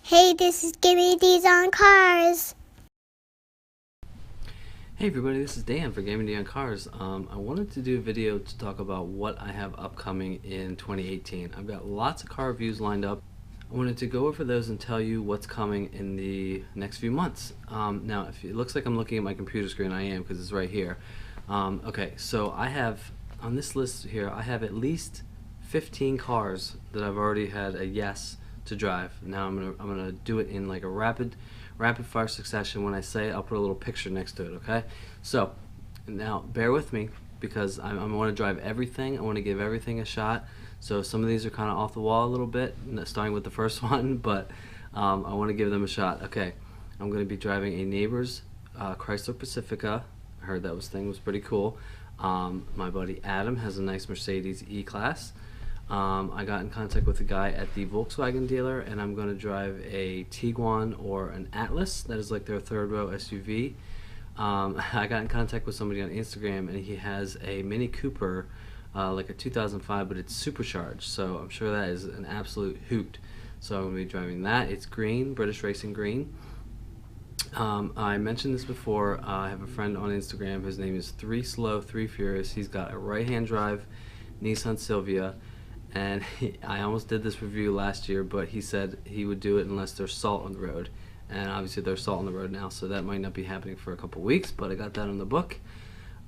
Hey, this is GemmyD's on Cars. Hey everybody, this is Dan for GemmyD on Cars. I wanted to do a video to talk about what I have upcoming in 2018. I've got lots of car reviews lined up. I wanted to go over those and tell you what's coming in the next few months. Now, if it looks like I'm looking at my computer screen, I am because it's right here. Okay, so I have, on this list here, I have at least 15 cars that I've already had a yes to drive. Now I'm gonna do it in like a rapid fire succession. When I say it, I'll put a little picture next to it, okay? So now bear with me because I want to drive everything. I want to give everything a shot. So some of these are kind of off the wall a little bit, starting with the first one, but I want to give them a shot. Okay, I'm going to be driving a neighbor's Chrysler Pacifica. I heard that thing was pretty cool. My buddy Adam has a nice Mercedes E-Class. I got in contact with a guy at the Volkswagen dealer, and I'm going to drive a Tiguan or an Atlas. That is like their third row SUV. I got in contact with somebody on Instagram, and he has a Mini Cooper, like a 2005, but it's supercharged. So I'm sure that is an absolute hoot. So I'm going to be driving that. It's green, British Racing green. I mentioned this before. I have a friend on Instagram. His name is 3 Slow 3 Furious. He's got a right-hand drive Nissan Silvia. And I almost did this review last year, but he said he would do it unless there's salt on the road. And obviously there's salt on the road now, so that might not be happening for a couple weeks, but I got that in the book.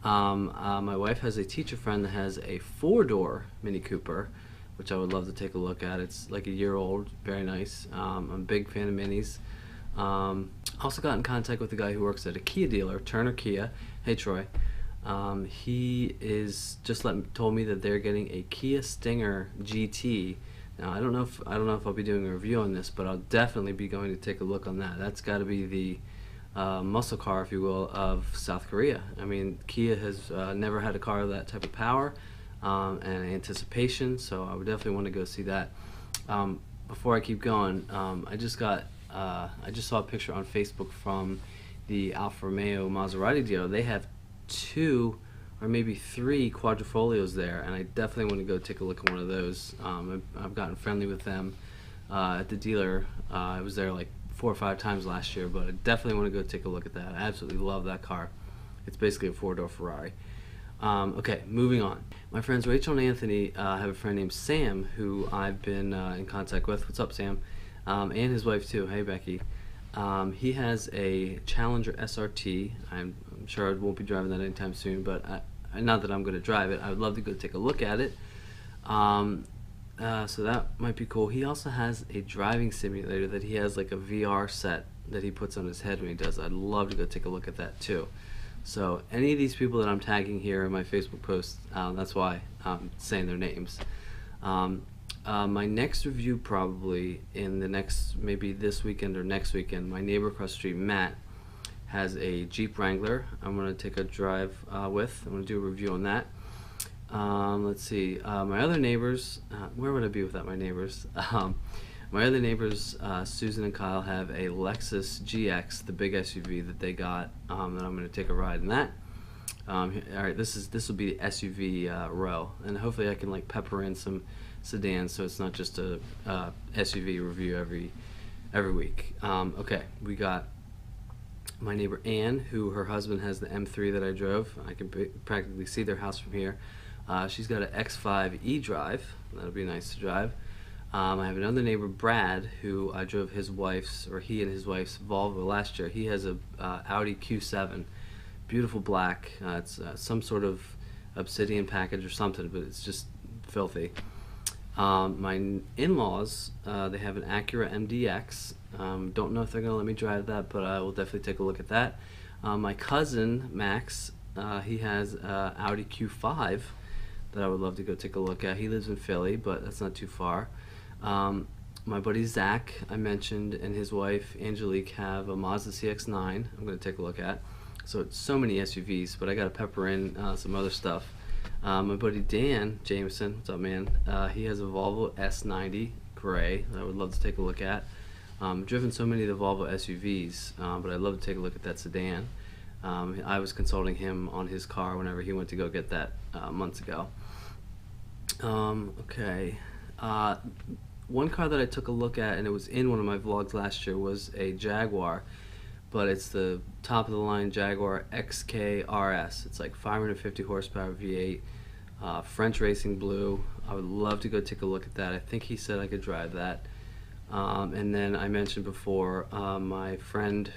My wife has a teacher friend that has a 4-door Mini Cooper, which I would love to take a look at. It's like a year old, very nice. I'm a big fan of Minis. Also got in contact with a guy who works at a Kia dealer, Turner Kia. Hey Troy. He is told me that they're getting a Kia Stinger GT. Now I don't know if I'll be doing a review on this, but I'll definitely be going to take a look on that. That's got to be the muscle car, if you will, of South Korea. I mean, Kia has never had a car of that type of power and anticipation, so I would definitely want to go see that. Before I keep going, I just saw a picture on Facebook from the Alfa Romeo Maserati dealer. They have 2 or maybe 3 quadrifolios there, and I definitely want to go take a look at one of those. I've gotten friendly with them at the dealer. I was there like 4 or 5 times last year, but I definitely want to go take a look at that. I absolutely love that car. It's basically a 4-door Ferrari. Okay, moving on. My friends Rachel and Anthony have a friend named Sam who I've been in contact with. What's up, Sam? And his wife too. Hey, Becky. He has a Challenger SRT. I'm sure I won't be driving that anytime soon, but not that I'm going to drive it. I would love to go take a look at it. So that might be cool. He also has a driving simulator that he has like a VR set that he puts on his head when he does. I'd love to go take a look at that too. So any of these people that I'm tagging here in my Facebook posts, that's why I'm saying their names. My next review probably in the next, maybe this weekend or next weekend, my neighbor across the street, Matt, has a Jeep Wrangler I'm going to take a drive with. I'm going to do a review on that. Let's see, my other neighbors, where would I be without my neighbors? My other neighbors, Susan and Kyle, have a Lexus GX, the big SUV that they got, that I'm going to take a ride in that. Alright, this will be the SUV row, and hopefully I can like pepper in some sedans so it's not just a SUV review every week. Okay, we got my neighbor Ann, who her husband has the M3 that I drove. I can practically see their house from here. She's got an X5 e-drive. That'll be nice to drive. I have another neighbor, Brad, who I drove he and his wife's Volvo last year. He has a Audi Q7, beautiful black. It's some sort of obsidian package or something, but it's just filthy. My in-laws, they have an Acura MDX. Don't know if they're going to let me drive that, but I will definitely take a look at that. My cousin, Max, he has Audi Q5 that I would love to go take a look at. He lives in Philly, but that's not too far. My buddy Zach, I mentioned, and his wife, Angelique, have a Mazda CX-9 I'm going to take a look at. So it's so many SUVs, but I got to pepper in some other stuff. My buddy Dan Jameson, what's up, man? He has a Volvo S90 gray that I would love to take a look at. Driven so many of the Volvo SUVs, but I'd love to take a look at that sedan. I was consulting him on his car whenever he went to go get that months ago. Okay. one car that I took a look at, and it was in one of my vlogs last year, was a Jaguar, but it's the top of the line Jaguar XK-RS. It's like 550 horsepower V8, French racing blue. I would love to go take a look at that. I think he said I could drive that. And then I mentioned before, my friend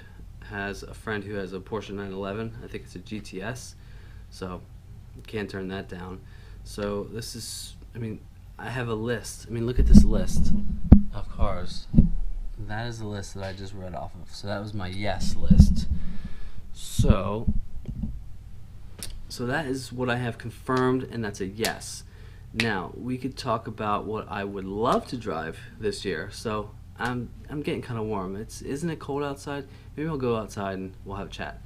has a friend who has a Porsche 911. I think it's a GTS, so you can't turn that down. So this is, I mean, I have a list. I mean, look at this list of cars. That is the list that I just read off of. So that was my yes list. So that is what I have confirmed, and that's a yes. Now we could talk about what I would love to drive this year. So I'm getting kind of warm. Isn't it cold outside? Maybe I'll go outside and we'll have a chat.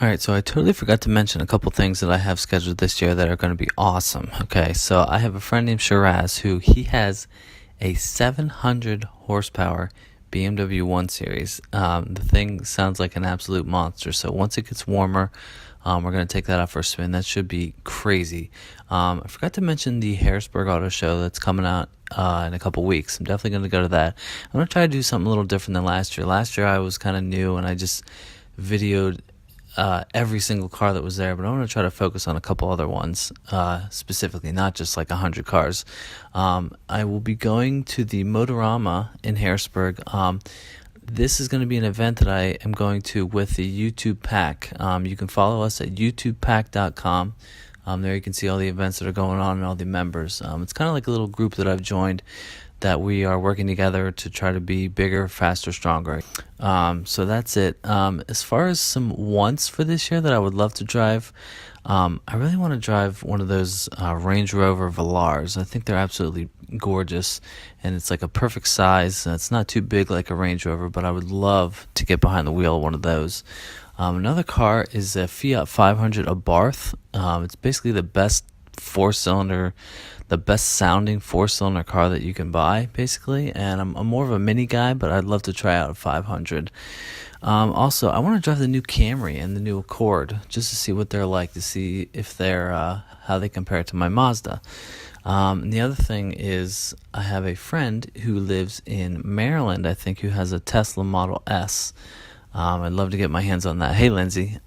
Alright, so I totally forgot to mention a couple things that I have scheduled this year that are going to be awesome. Okay, so I have a friend named Shiraz who he has a 700 horsepower BMW 1 Series. The thing sounds like an absolute monster, so once it gets warmer, we're going to take that out for a spin. That should be crazy. I forgot to mention the Harrisburg Auto Show that's coming out in a couple weeks. I'm definitely going to go to that. I'm going to try to do something a little different than last year. Last year I was kind of new and I just videoed every single car that was there, but I want to try to focus on a couple other ones specifically, not just like 100 cars. I will be going to the Motorama in Harrisburg. This is going to be an event that I am going to with the YouTube Pack. You can follow us at youtubepack.com. There you can see all the events that are going on and all the members. It's kind of like a little group that I've joined that we are working together to try to be bigger, faster, stronger. So that's it. As far as some wants for this year that I would love to drive, I really want to drive one of those Range Rover Velars. I think they're absolutely gorgeous, and it's like a perfect size. It's not too big like a Range Rover, but I would love to get behind the wheel of one of those. Another car is a Fiat 500 Abarth. It's basically the best the best sounding four-cylinder car that you can buy, basically, and I'm more of a mini guy, but I'd love to try out a 500. Also, I want to drive the new Camry and the new Accord just to see what they're like, to see if they're how they compare to my Mazda. And the other thing is I have a friend who lives in Maryland, I think, who has a Tesla Model S. I'd love to get my hands on that. Hey, Lindsay.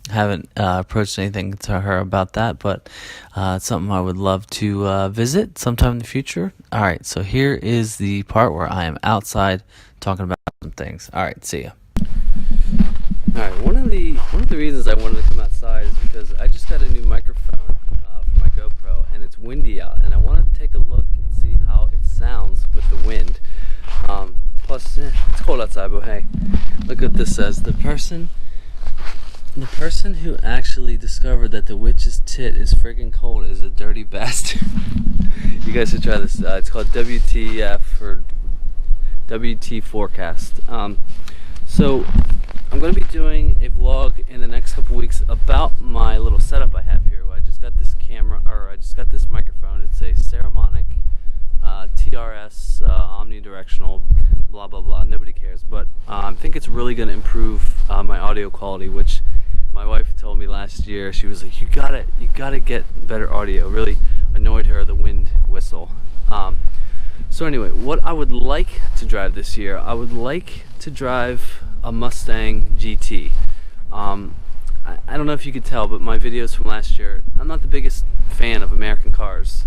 Haven't approached anything to her about that, but it's something I would love to visit sometime in the future. All right, so here is the part where I am outside talking about some things. All right, see ya. All right, one of the reasons I wanted to come outside is because I just got a new microphone for my GoPro, and it's windy out, and I want to take a look and see how it sounds with the wind. Plus, it's cold outside, but hey, look what this says. The person who actually discovered that the witch's tit is friggin' cold is a dirty bastard. You guys should try this. It's called WTF, or WT Forecast. So I'm going to be doing a vlog in the next couple weeks about my little setup I have here. I just got this camera, or I just got this microphone. It's a Ceramonic TRS omnidirectional, blah blah blah. Nobody cares, but I think it's really going to improve my audio quality, which my wife told me last year. She was like, you gotta get better audio. Really annoyed her, the wind whistle. So anyway, what I would like to drive this year, I would like to drive a Mustang GT. I don't know if you could tell, but my videos from last year, I'm not the biggest fan of American cars.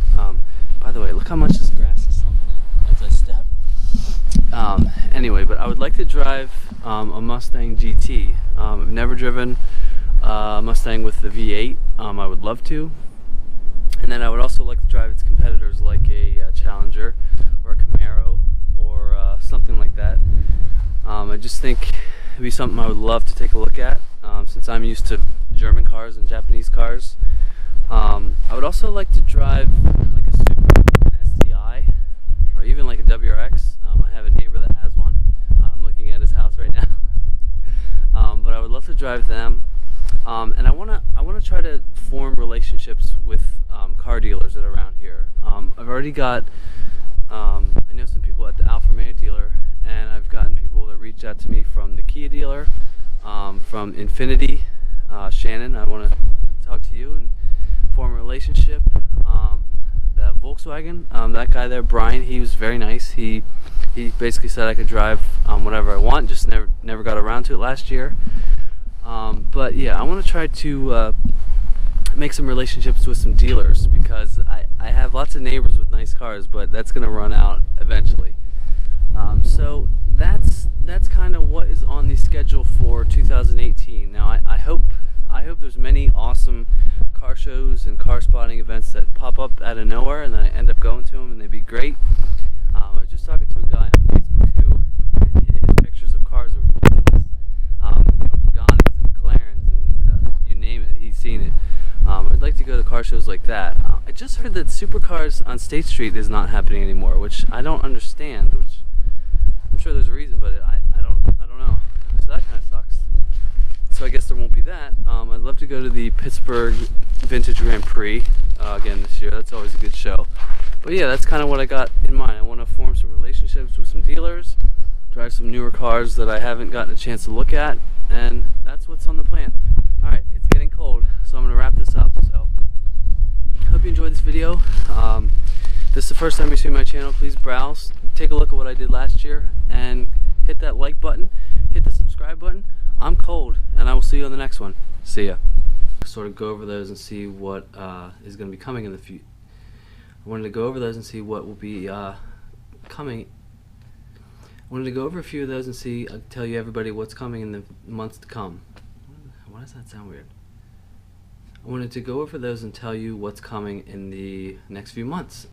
By the way, look how much this grass is slumping in as I step. Anyway, but I would like to drive a Mustang GT. I've never driven a Mustang with the V8. I would love to. And then I would also like to drive its competitors, like a Challenger or a Camaro or something like that. I just think it'd be something I would love to take a look at, since I'm used to German cars and Japanese cars. I would also like to drive like a Subaru, an STI, or even like a WRX. I have a neighbor that has one. I'm looking at his house right now. But I would love to drive them. And I wanna try to form relationships with car dealers that are around here. I've already got, I know some people at the Alfa Romeo dealer, and I've gotten people that reached out to me from the Kia dealer, from Infinity. Shannon, I want to talk to you and form a relationship. The Volkswagen. That guy there, Brian, he was very nice. He basically said I could drive whatever I want. Just never got around to it last year. But yeah, I want to try to make some relationships with some dealers, because I have lots of neighbors with nice cars, but that's going to run out eventually. So that's kind of what is on the schedule for 2018. Now I hope there's many awesome car shows and car spotting events that pop up out of nowhere, and then I end up going to them, and they'd be great. I was just talking to a guy on Facebook who his pictures of cars are ridiculous. Paganis and McLarens and you name it, he's seen it. I'd like to go to car shows like that. I just heard that Supercars on State Street is not happening anymore, which I don't understand. Which I'm sure there's a reason, but I don't know. So that kind of sucks. So I guess there won't be that. I'd love to go to the Pittsburgh Vintage Grand Prix again this year. That's always a good show. But yeah, that's kind of what I got in mind. I want to form some relationships with some dealers, drive some newer cars that I haven't gotten a chance to look at, and that's what's on the plan. Alright, it's getting cold, so I'm going to wrap this up. So, hope you enjoyed this video. If this is the first time you see my channel, please browse, take a look at what I did last year, and hit that like button, hit the subscribe button. I'm cold, and I will see you on the next one. See ya. Sort of go over those and see what is going to be coming in the future. I wanted to go over those and see what will be coming. I wanted to go over a few of those and see, tell you everybody what's coming in the months to come. Why does that sound weird? I wanted to go over those and tell you what's coming in the next few months.